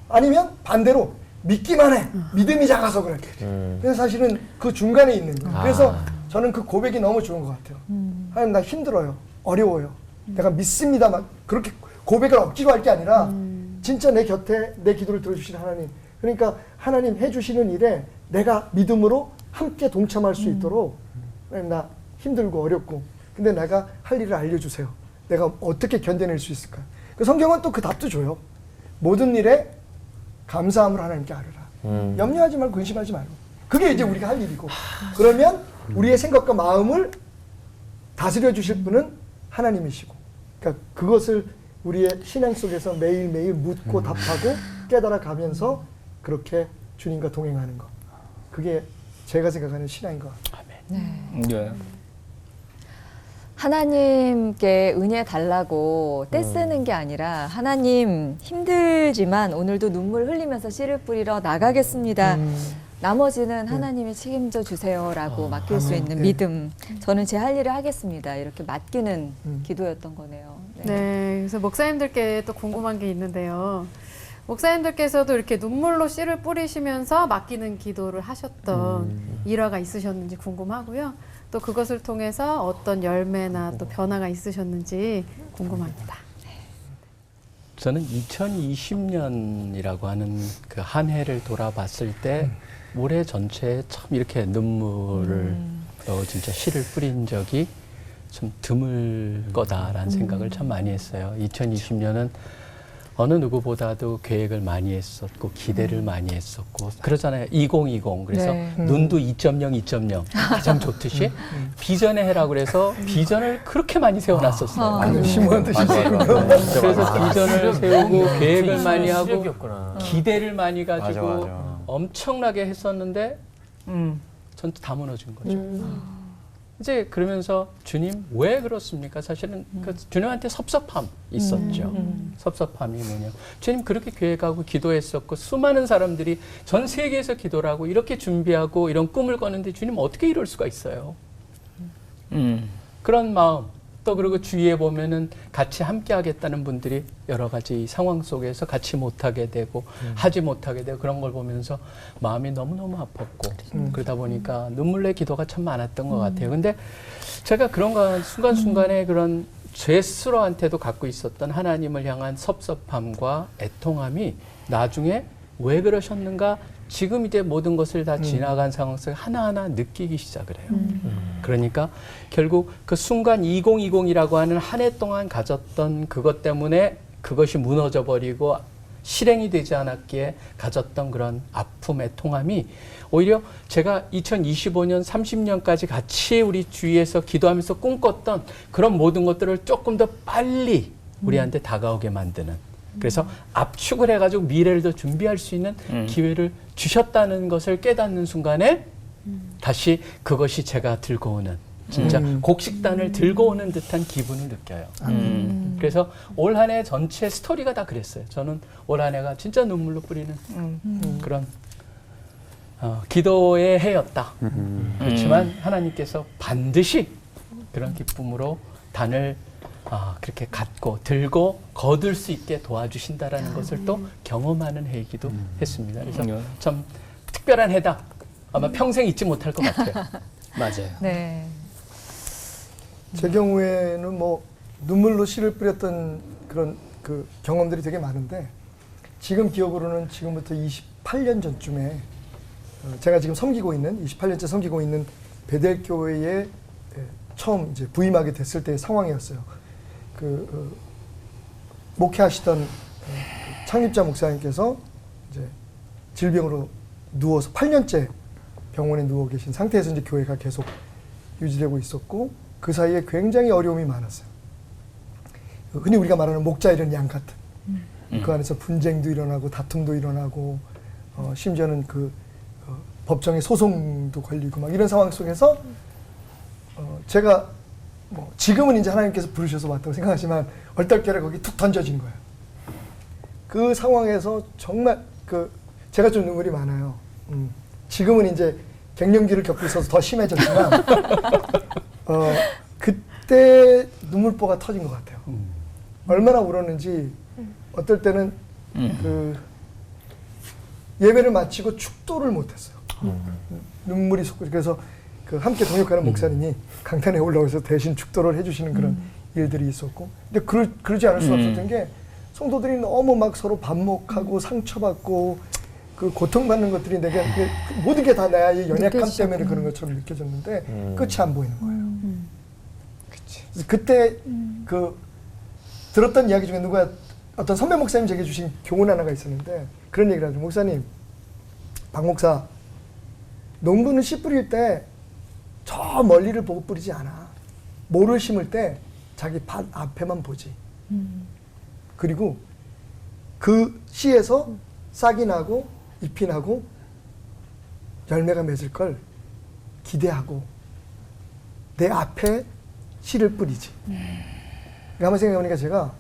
아니면 반대로 믿기만 해. 믿음이 작아서 그래. 그래서 사실은 그 중간에 있는 거예요. 그래서 저는 그 고백이 너무 좋은 것 같아요. 하나님 나 힘들어요. 어려워요. 내가 믿습니다만 그렇게 고백을 억지로 할 게 아니라 진짜 내 곁에 내 기도를 들어주시는 하나님. 그러니까 하나님 해주시는 일에 내가 믿음으로 함께 동참할 수 있도록 하나님 나 힘들고 어렵고 근데 내가 할 일을 알려주세요. 내가 어떻게 견뎌낼 수 있을까? 그 성경은 또 그 답도 줘요. 모든 일에 감사함을 하나님께 아뢰라. 염려하지 말고 근심하지 말고. 그게 이제 우리가 할 일이고. 그러면 우리의 생각과 마음을 다스려 주실 분은 하나님이시고, 그러니까 그것을 우리의 신앙 속에서 매일매일 묻고 답하고 깨달아가면서 그렇게 주님과 동행하는 것, 그게 제가 생각하는 신앙인 것 같아요. 네. 하나님께 은혜 달라고 떼쓰는 게 아니라 하나님 힘들지만 오늘도 눈물 흘리면서 씨를 뿌리러 나가겠습니다. 나머지는 하나님이 책임져 주세요라고 맡길 수 아멘. 있는 네. 믿음. 저는 제 할 일을 하겠습니다. 이렇게 맡기는 기도였던 거네요. 네, 그래서 목사님들께 또 궁금한 게 있는데요. 목사님들께서도 이렇게 눈물로 씨를 뿌리시면서 맡기는 기도를 하셨던 일화가 있으셨는지 궁금하고요. 또 그것을 통해서 어떤 열매나 또 변화가 있으셨는지 궁금합니다. 저는 2020년이라고 하는 그 한 해를 돌아봤을 때 올해 전체에 참 이렇게 눈물을 진짜 씨를 뿌린 적이 좀 드물 거다라는 생각을 참 많이 했어요. 2020년은 어느 누구보다도 계획을 많이 했었고 기대를 많이 했었고 그러잖아요. 2020 그래서 네. 눈도 2.0 가장 좋듯이 비전의 해라고 그래서 비전을 그렇게 많이 세워놨었어요. 심오한 뜻이 있군요. 그래서 비전을 세우고 계획을 많이 하고 시력이었구나. 기대를 많이 가지고 맞아. 엄청나게 했었는데 전 다 무너진 거죠. 이제 그러면서 주님 왜 그렇습니까? 사실은 그 주님한테 섭섭함 있었죠. 섭섭함이 뭐냐? 주님 그렇게 계획하고 기도했었고 수많은 사람들이 전 세계에서 기도를 하고 이렇게 준비하고 이런 꿈을 꿨는데 주님 어떻게 이럴 수가 있어요? 그런 마음. 또 그리고 주위에 보면은 같이 함께 하겠다는 분들이 여러 가지 상황 속에서 같이 못하게 되고 하지 못하게 되고 그런 걸 보면서 마음이 너무너무 아팠고 그러다 보니까 눈물의 기도가 참 많았던 것 같아요. 근데 제가 그런 거 순간순간에 그런 제 스스로한테도 갖고 있었던 하나님을 향한 섭섭함과 애통함이 나중에 왜 그러셨는가 지금 이제 모든 것을 다 지나간 상황 속에 하나하나 느끼기 시작을 해요. 그러니까 결국 그 순간 2020이라고 하는 한 해 동안 가졌던 그것 때문에 그것이 무너져 버리고 실행이 되지 않았기에 가졌던 그런 아픔의 통함이 오히려 제가 2025년, 30년까지 같이 우리 주위에서 기도하면서 꿈꿨던 그런 모든 것들을 조금 더 빨리 우리한테 다가오게 만드는 그래서 압축을 해가지고 미래를 더 준비할 수 있는 기회를 주셨다는 것을 깨닫는 순간에 다시 그것이 제가 들고 오는 진짜 곡식단을 들고 오는 듯한 기분을 느껴요. 그래서 올 한 해 전체 스토리가 다 그랬어요. 저는 올 한 해가 진짜 눈물로 뿌리는 그런 기도의 해였다. 그렇지만 하나님께서 반드시 그런 기쁨으로 단을 그렇게 갖고 들고 거둘 수 있게 도와주신다라는 것을 또 경험하는 해이기도 했습니다. 그래서 참 특별한 해다. 아마 평생 잊지 못할 것 같아요. 맞아요. 네. 제 경우에는 뭐 눈물로 씨를 뿌렸던 그런 그 경험들이 되게 많은데 지금 기억으로는 지금부터 28년 전쯤에 제가 지금 섬기고 있는 28년째 섬기고 있는 베델교회에 처음 이제 부임하게 됐을 때의 상황이었어요. 목회하시던 창립자 목사님께서 이제 질병으로 누워서 8년째 병원에 누워 계신 상태에서 이제 교회가 계속 유지되고 있었고 그 사이에 굉장히 어려움이 많았어요. 흔히 우리가 말하는 목자 이런 양 같은 그 안에서 분쟁도 일어나고 다툼도 일어나고 심지어는 법정에 소송도 걸리고 막 이런 상황 속에서 제가 뭐 지금은 이제 하나님께서 부르셔서 왔다고 생각하지만 얼떨결에 거기 툭 던져진 거예요. 그 상황에서 정말 제가 좀 눈물이 많아요. 지금은 이제 갱년기를 겪고 있어서 더 심해졌지만 그때 눈물보가 터진 것 같아요. 얼마나 울었는지 어떨 때는 예배를 마치고 축도를 못했어요. 눈물이 솟고 그래서 함께 동역하는 목사님이 강단에 올라와서 대신 축도를 해주시는 그런 일들이 있었고 근데 그러지 않을 수 없었던 게 성도들이 너무 막 서로 반목하고 상처받고 그 고통받는 것들이 내게 모든 게 다 나의 연약함 때문에 그런 것처럼 느껴졌는데 끝이 안 보이는 거예요. 그래서 그때 들었던 이야기 중에 어떤 선배 목사님 제게 주신 교훈 하나가 있었는데 그런 얘기를 하죠. 목사님, 박 목사, 농부는 씨 뿌릴 때 저 멀리를 보고 뿌리지 않아. 모를 심을 때 자기 밭 앞에만 보지. 그리고 그 씨에서 싹이 나고 잎이 나고 열매가 맺을 걸 기대하고 내 앞에 씨를 뿌리지. 가만 생각해보니까 제가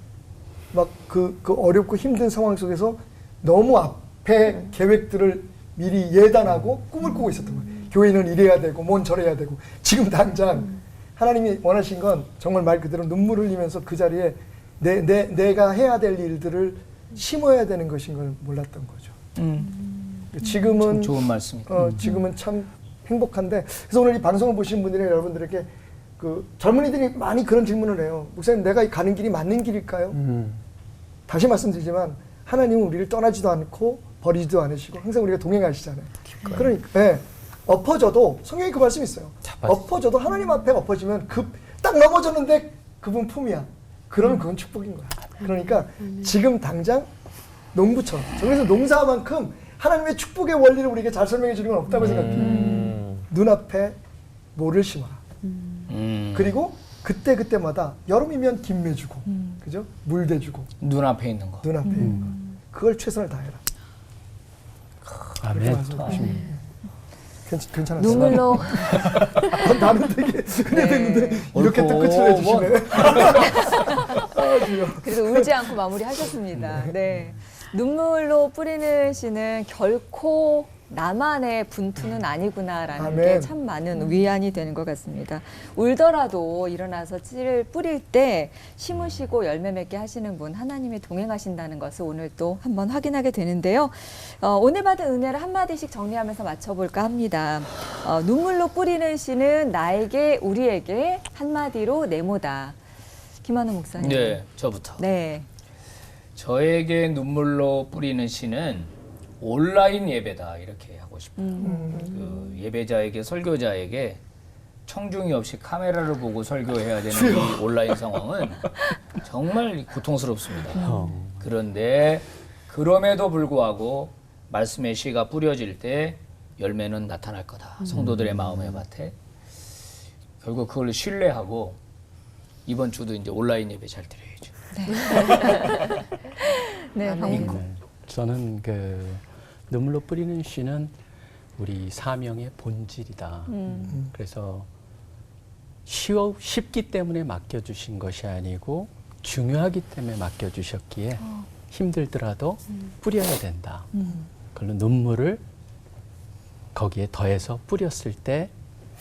막 그 어렵고 힘든 상황 속에서 너무 앞에 계획들을 미리 예단하고 꿈을 꾸고 있었던 거예요. 교회는 이래야 되고 뭔 저래야 되고 지금 당장 하나님이 원하신 건 정말 말 그대로 눈물 흘리면서 그 자리에 내가 해야 될 일들을 심어야 되는 것인 걸 몰랐던 거죠. 지금은 참 좋은 말씀이다. 지금은 참 행복한데 그래서 오늘 이 방송을 보시는 분들이 여러분들에게 그 젊은이들이 많이 그런 질문을 해요. 목사님, 내가 가는 길이 맞는 길일까요? 다시 말씀드리지만 하나님은 우리를 떠나지도 않고 버리지도 않으시고 항상 우리가 동행하시잖아요. 그러니까 네, 엎어져도 성경에 그 말씀이 있어요. 엎어져도 하나님 앞에 엎어지면 딱 넘어졌는데 그분 품이야. 그러면 그건 축복인 거야. 그러니까 지금 당장 농부처럼 그래서 농사만큼 하나님의 축복의 원리를 우리에게 잘 설명해 주는 건 없다고 생각해요. 눈앞에 모를 심어라. 그리고 그때마다 여름이면 김매 주고 그죠? 물대 주고 눈앞에 있는 거. 눈앞에 있는 거. 그걸 최선을 다해라. 아멘. 괜찮았어요. 눈물로 나는 되게 은혜됐는데 이렇게 또 끝을 내주시네. 그래서 울지 않고 마무리하셨습니다. 네. 눈물로 뿌리는 씨는 결코 나만의 분투는 아니구나라는 아멘. 게 참 많은 위안이 되는 것 같습니다. 울더라도 일어나서 씨를 뿌릴 때 심으시고 열매 맺게 하시는 분 하나님이 동행하신다는 것을 오늘 또 한번 확인하게 되는데요. 오늘 받은 은혜를 한마디씩 정리하면서 맞춰볼까 합니다. 눈물로 뿌리는 씨는 나에게 우리에게 한마디로 네모다. 김한우 목사님. 네, 저부터. 네. 저에게 눈물로 뿌리는 씨는 온라인 예배다 이렇게 하고 싶어요. 그 예배자에게 설교자에게 청중이 없이 카메라를 보고 설교해야 되는 이 온라인 상황은 정말 고통스럽습니다. 그런데 그럼에도 불구하고 말씀의 씨가 뿌려질 때 열매는 나타날 거다. 성도들의 마음의 밭에. 결국 그걸 신뢰하고 이번 주도 이제 온라인 예배 잘 드려야죠. 네. 네. 저는 그 눈물로 뿌리는 씨는 우리 사명의 본질이다. 그래서 쉽기 때문에 맡겨주신 것이 아니고 중요하기 때문에 맡겨주셨기에 힘들더라도 뿌려야 된다. 그걸로 눈물을 거기에 더해서 뿌렸을 때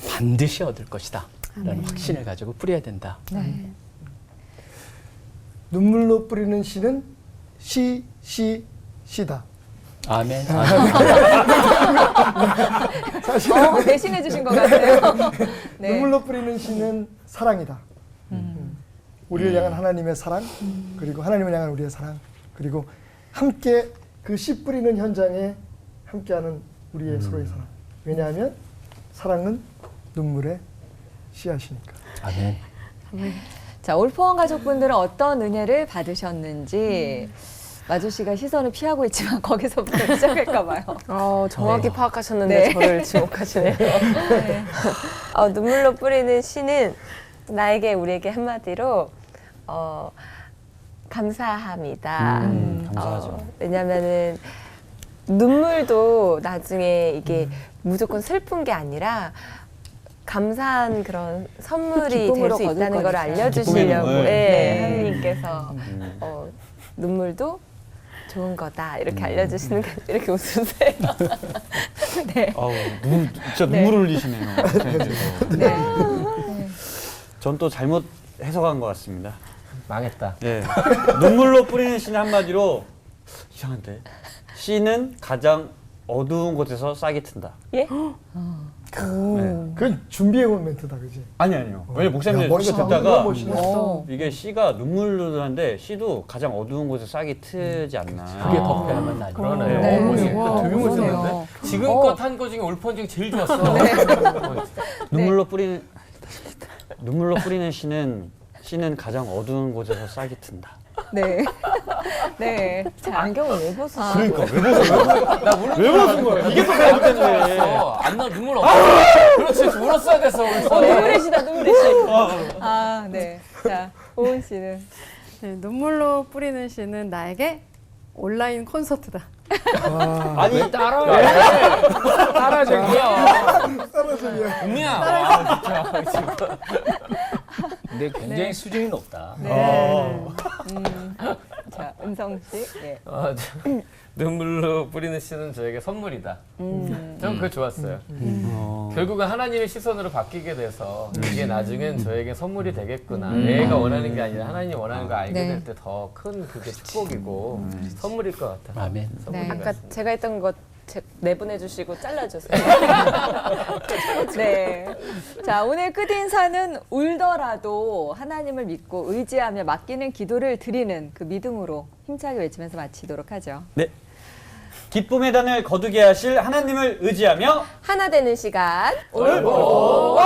반드시 얻을 것이다. 라는 확신을 가지고 뿌려야 된다. 네. 눈물로 뿌리는 씨는 씨다. 아멘. 대신해 주신 것 같아요. 네. 눈물로 뿌리는 씨는 사랑이다. 우리를 향한 하나님의 사랑, 그리고 하나님을 향한 우리의 사랑, 그리고 함께 그 씨 뿌리는 현장에 함께하는 우리의 서로의 사랑. 왜냐하면 사랑은 눈물의 씨앗이니까. 아멘. 자, 올포원 가족분들은 어떤 은혜를 받으셨는지 마주 씨가 시선을 피하고 있지만 거기서부터 시작할까 봐요. 정확히 파악하셨는데 네. 저를 지목하시네요. 네. 눈물로 뿌리는 씨는 나에게 우리에게 한마디로 감사합니다. 감사하죠. 왜냐면은 눈물도 나중에 이게 무조건 슬픈 게 아니라 감사한 그런 선물이 될 기쁨으로 수 거둘 있다는 걸 거니까. 알려주시려고 기쁨의 눈물. 하느님께서 눈물도 좋은 거다 이렇게 알려주시는 게 이렇게 웃으세요. 네. 진짜 눈물을 흘리시네요. 네. 전 또 잘못 해석한 것 같습니다. 망했다. 네. 눈물로 뿌리는 씨는 한마디로 이상한데 씨는 가장 어두운 곳에서 싹이 튼다. 예? 네. 그건 준비해온 멘트다, 그지? 아니요. 왜냐면 목사님들 머리가 이거 너무 듣다가 멋있네. 이게 씨가 눈물로 하는데 씨도 가장 어두운 곳에 싹이 트지 않나. 그게 덮여야만 나죠. 그러네. 네. 멋있다. 되게 그러네요. 멋있는데? 지금껏 한 거 중에 올펀 중에 제일 좋았어. 눈물로 뿌리는 씨는 가장 어두운 곳에서 싹이 튼다. 네. 네. 자, 안경을 왜 벗으세요? 그러니까 왜 벗어? 나 울는 왜 벗은 거야? 이게 또 잘못됐네. 안나 눈물 없어. 그렇지 울었어야 됐어. 눈물이시다, 눈물이시. 아, 네. 자, 오은 씨는. 네, 눈물로 뿌리는 시는 나에게 온라인 콘서트다. 왜 따라해? 따라쟁이야. 떨어지면 은미야. 근데 굉장히 수준이 높다. 네. 자, 은성 씨. 예. 눈물로 뿌리는 씨는 저에게 선물이다. 저는 그게 좋았어요. 결국은 하나님의 시선으로 바뀌게 돼서 이게 나중엔 저에게 선물이 되겠구나. 내가 원하는 게 아니라 하나님이 원하는 거 알게 네. 될 때 더 큰 그게 축복이고 선물일 것 같아요. 아멘. 선물인 것 아까 같습니다. 제가 했던 거 내보내주시고 잘라주세요. 네. 자, 오늘 끝인사는 울더라도 하나님을 믿고 의지하며 맡기는 기도를 드리는 그 믿음으로 힘차게 외치면서 마치도록 하죠. 네. 기쁨의 단을 거두게 하실 하나님을 의지하며 하나 되는 시간. 올보.